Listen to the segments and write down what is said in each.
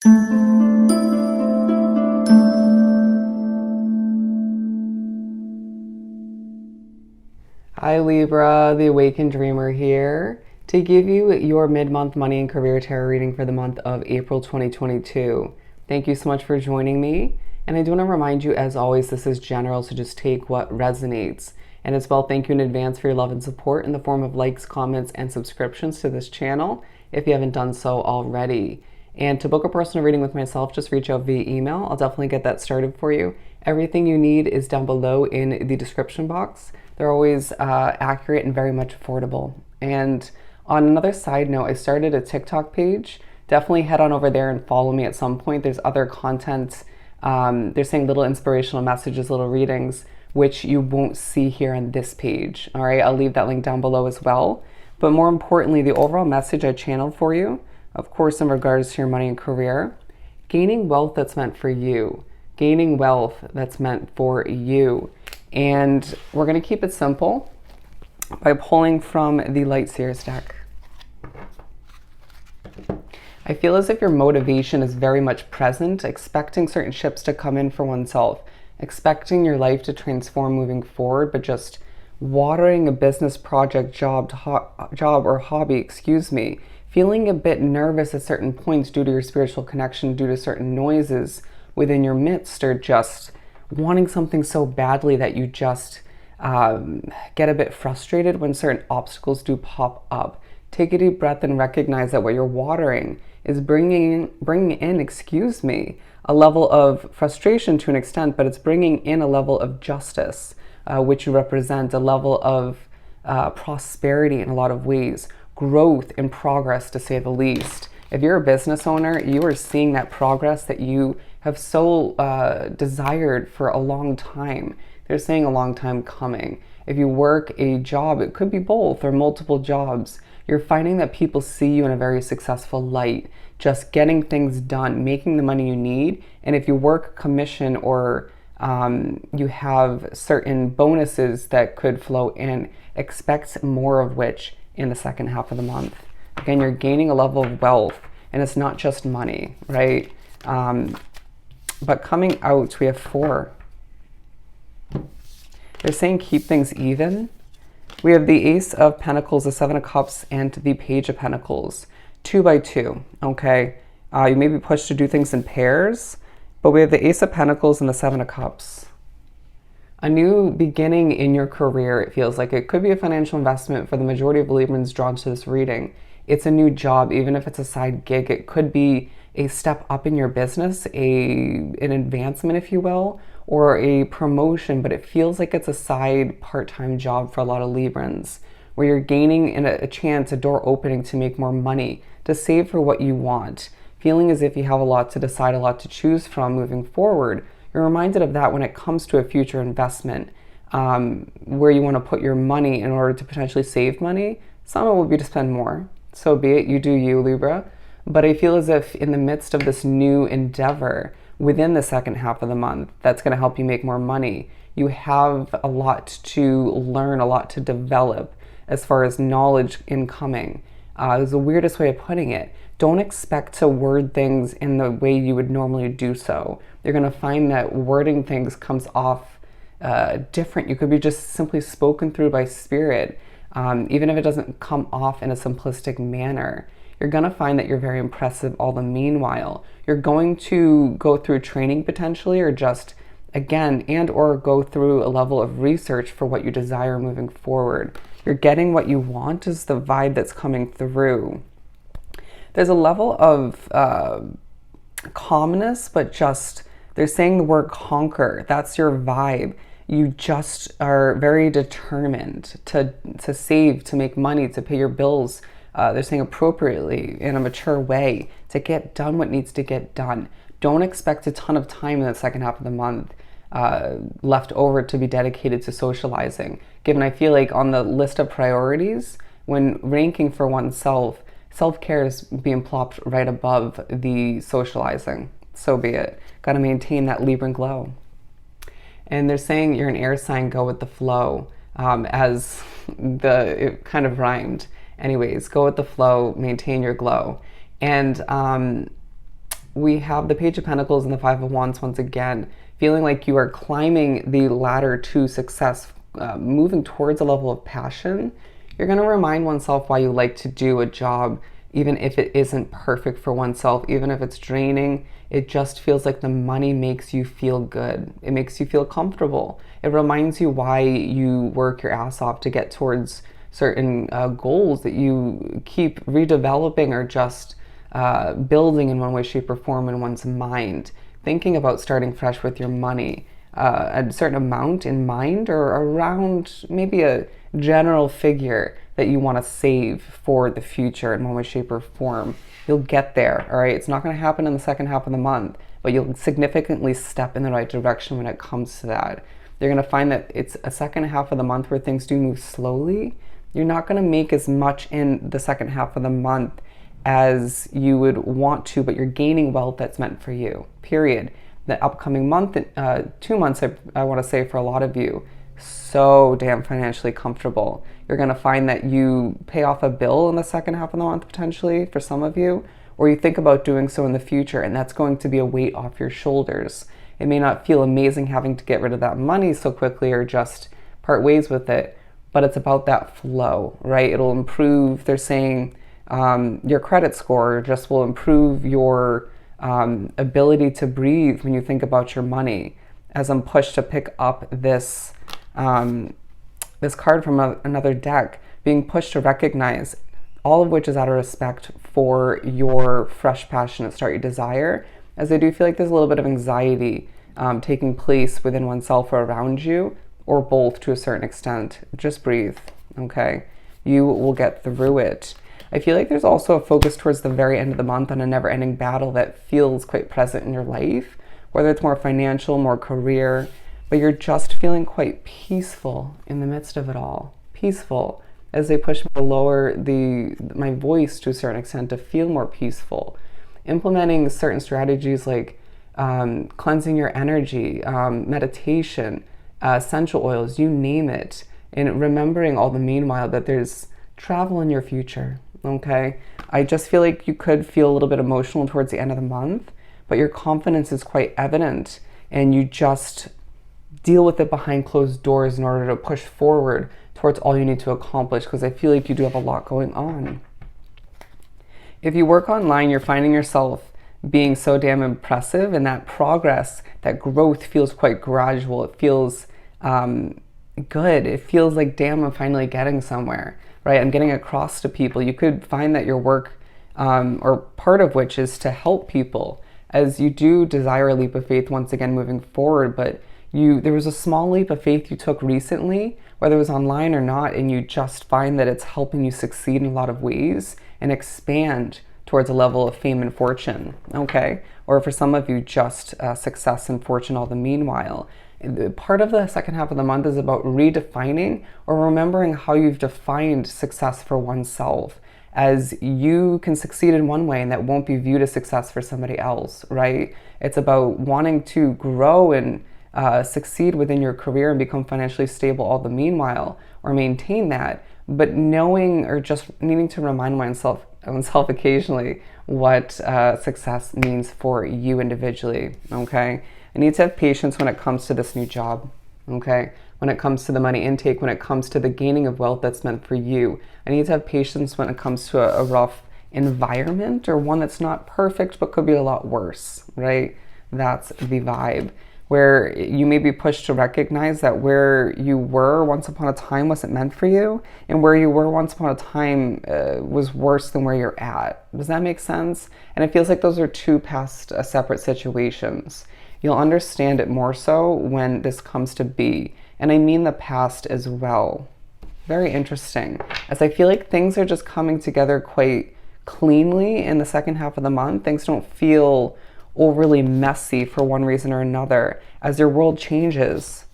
Hi Libra, the Awakened Dreamer here to give you your mid-month money and career tarot reading for the month of April 2022. Thank you so much for joining me. And I do want to remind you, as always, this is general, so just take what resonates. And as well, thank you in advance for your love and support in the form of likes, comments, and subscriptions to this channel if you haven't done so already. And to book a personal reading with myself, just reach out via email. I'll definitely get that started for you. Everything you need is down below in the description box. They're always accurate and very much affordable. And on another side note, I started a TikTok page. Definitely head on over there and follow me at some point. There's other content. They're saying little inspirational messages, little readings, which you won't see here on this page. All right, I'll leave that link down below as well. But more importantly, the overall message I channeled for you, of course, in regards to your money and career, gaining wealth that's meant for you, gaining wealth that's meant for you. And we're going to keep it simple by pulling from the Light Seers deck. I feel as if your motivation is very much present, expecting certain ships to come in for oneself, expecting your life to transform moving forward, but just watering a business project, job or hobby, feeling a bit nervous at certain points due to your spiritual connection, due to certain noises within your midst, or just wanting something so badly that you just get a bit frustrated when certain obstacles do pop up. Take a deep breath and recognize that what you're watering is bringing in, a level of frustration to an extent, but it's bringing in a level of justice, which represents a level of prosperity in a lot of ways, growth and progress, to say the least. If you're a business owner, you are seeing that progress that you have so desired for a long time. They're saying a long time coming. If you work a job, it could be both or multiple jobs. You're finding that people see you in a very successful light, just getting things done, making the money you need. And if you work commission or you have certain bonuses that could flow in, expect more of which in the second half of the month. Again, you're gaining a level of wealth, and it's not just money, right? But coming out, we have 4. They're saying keep things even. We have the Ace of Pentacles, the 7 of Cups, and the Page of Pentacles. 2 by 2, okay? You may be pushed to do things in pairs, but we have the Ace of Pentacles and the 7 of Cups. A new beginning in your career, it feels like. It could be a financial investment for the majority of Librans drawn to this reading. It's a new job, even if it's a side gig. It could be a step up in your business, an advancement, if you will, or a promotion, but it feels like it's a side part-time job for a lot of Librans, where you're gaining a chance, a door opening to make more money, to save for what you want, feeling as if you have a lot to decide, a lot to choose from moving forward. You're reminded of that when it comes to a future investment, where you want to put your money in order to potentially save money. Some of it will be to spend more. So be it, you do you, Libra. But I feel as if in the midst of this new endeavor within the second half of the month, that's going to help you make more money. You have a lot to learn, a lot to develop as far as knowledge incoming. Is the weirdest way of putting it. Don't expect to word things in the way you would normally do so. You're going to find that wording things comes off different. You could be just simply spoken through by spirit, even if it doesn't come off in a simplistic manner. You're going to find that you're very impressive all the meanwhile. You're going to go through training potentially, or just, again, and or go through a level of research for what you desire moving forward. You're getting what you want is the vibe that's coming through. There's a level of calmness, but just, they're saying the word conquer. That's your vibe. You just are very determined to save, to make money, to pay your bills. They're saying appropriately, in a mature way, to get done what needs to get done. Don't expect a ton of time in the second half of the month left over to be dedicated to socializing. Given I feel like on the list of priorities, when ranking for oneself, self-care is being plopped right above the socializing. So be it. Got to maintain that Libran glow. And they're saying you're an air sign, go with the flow, it kind of rhymed. Anyways, go with the flow, maintain your glow. And we have the Page of Pentacles and the Five of Wands once again, feeling like you are climbing the ladder to success, moving towards a level of passion. You're going to remind oneself why you like to do a job, even if it isn't perfect for oneself, even if it's draining. It just feels like the money makes you feel good. It makes you feel comfortable. It reminds you why you work your ass off to get towards certain goals that you keep redeveloping or just building in one way, shape, or form in one's mind. Thinking about starting fresh with your money, a certain amount in mind, or around maybe a general figure that you want to save for the future in one way, shape, or form. You'll get there, all right? It's not going to happen in the second half of the month, but you'll significantly step in the right direction when it comes to that. You're going to find that it's a second half of the month where things do move slowly. You're not going to make as much in the second half of the month as you would want to, but you're gaining wealth that's meant for you, period. The upcoming month, 2 months, I want to say for a lot of you, so damn financially comfortable. You're going to find that you pay off a bill in the second half of the month, potentially, for some of you, or you think about doing so in the future, and that's going to be a weight off your shoulders. It may not feel amazing having to get rid of that money so quickly or just part ways with it, but it's about that flow, right? It'll improve, they're saying, your credit score just will improve your ability to breathe when you think about your money. As I'm pushed to pick up this this card from another deck, being pushed to recognize, all of which is out of respect for your fresh, passionate start, your desire, as I do feel like there's a little bit of anxiety taking place within oneself or around you, or both to a certain extent. Just breathe, okay? You will get through it. I feel like there's also a focus towards the very end of the month on a never-ending battle that feels quite present in your life, whether it's more financial, more career, but you're just feeling quite peaceful in the midst of it all. Peaceful, as they push me to lower my voice to a certain extent to feel more peaceful. Implementing certain strategies like cleansing your energy, meditation, essential oils, you name it, and remembering all the meanwhile that there's travel in your future, okay? I just feel like you could feel a little bit emotional towards the end of the month, but your confidence is quite evident, and you just deal with it behind closed doors in order to push forward towards all you need to accomplish, because I feel like you do have a lot going on. If you work online, you're finding yourself being so damn impressive, and that progress, that growth feels quite gradual. It feels good. It feels like, damn, I'm finally getting somewhere, right? I'm getting across to people. You could find that your work, or part of which is to help people, as you do desire a leap of faith once again moving forward, but there was a small leap of faith you took recently, whether it was online or not, and you just find that it's helping you succeed in a lot of ways and expand towards a level of fame and fortune, okay? Or for some of you, just success and fortune all the meanwhile. Part of the second half of the month is about redefining or remembering how you've defined success for oneself, as you can succeed in one way and that won't be viewed as success for somebody else, right? It's about wanting to grow and succeed within your career and become financially stable all the meanwhile, or maintain that, but knowing or just needing to remind oneself occasionally what success means for you individually, okay? I need to have patience when it comes to this new job, okay? When it comes to the money intake, when it comes to the gaining of wealth that's meant for you. I need to have patience when it comes to a rough environment, or one that's not perfect but could be a lot worse, right? That's the vibe. Where you may be pushed to recognize that where you were once upon a time wasn't meant for you, and where you were once upon a time was worse than where you're at. Does that make sense? And it feels like those are two past separate situations. You'll understand it more so when this comes to be, and I mean the past as well. Very interesting, as I feel like things are just coming together quite cleanly in the second half of the month. Things don't feel overly messy for one reason or another, as your world changes,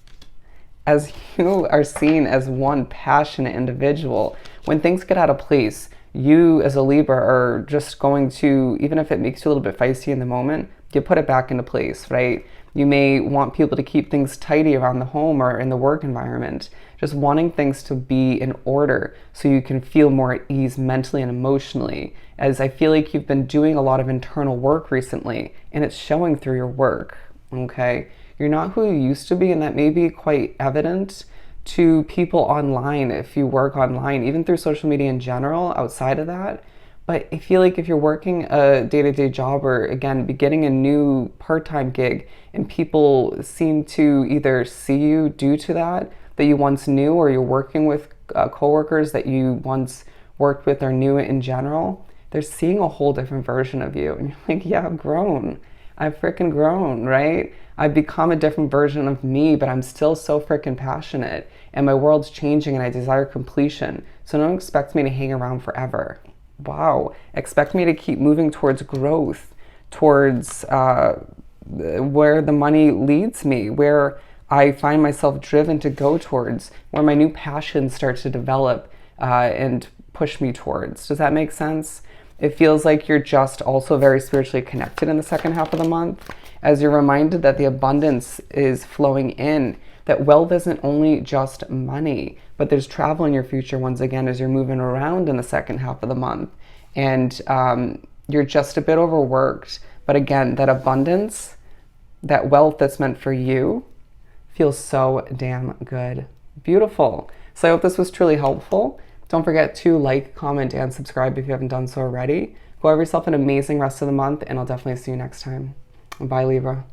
as you are seen as one passionate individual. When things get out of place, you as a Libra are just going to, even if it makes you a little bit feisty in the moment, you put it back into place, right? You may want people to keep things tidy around the home or in the work environment, just wanting things to be in order so you can feel more at ease mentally and emotionally, as I feel like you've been doing a lot of internal work recently and it's showing through your work, okay? You're not who you used to be, and that may be quite evident to people online if you work online, even through social media in general, outside of that. But I feel like if you're working a day-to-day job or, again, beginning a new part-time gig and people seem to either see you due to that you once knew, or you're working with coworkers that you once worked with or knew in general, they're seeing a whole different version of you. And you're like, yeah, I've grown. I've freaking grown, right? I've become a different version of me, but I'm still so freaking passionate. And my world's changing and I desire completion. So don't expect me to hang around forever. Wow. Expect me to keep moving towards growth, towards where the money leads me, where I find myself driven to go towards, where my new passions start to develop and push me towards. Does that make sense? It feels like you're just also very spiritually connected in the second half of the month, as you're reminded that the abundance is flowing in, that wealth isn't only just money, but there's travel in your future once again as you're moving around in the second half of the month. And you're just a bit overworked. But again, that abundance, that wealth that's meant for you, feels so damn good. Beautiful. So I hope this was truly helpful. Don't forget to like, comment, and subscribe if you haven't done so already. Go have yourself an amazing rest of the month, and I'll definitely see you next time. Bye, Libra.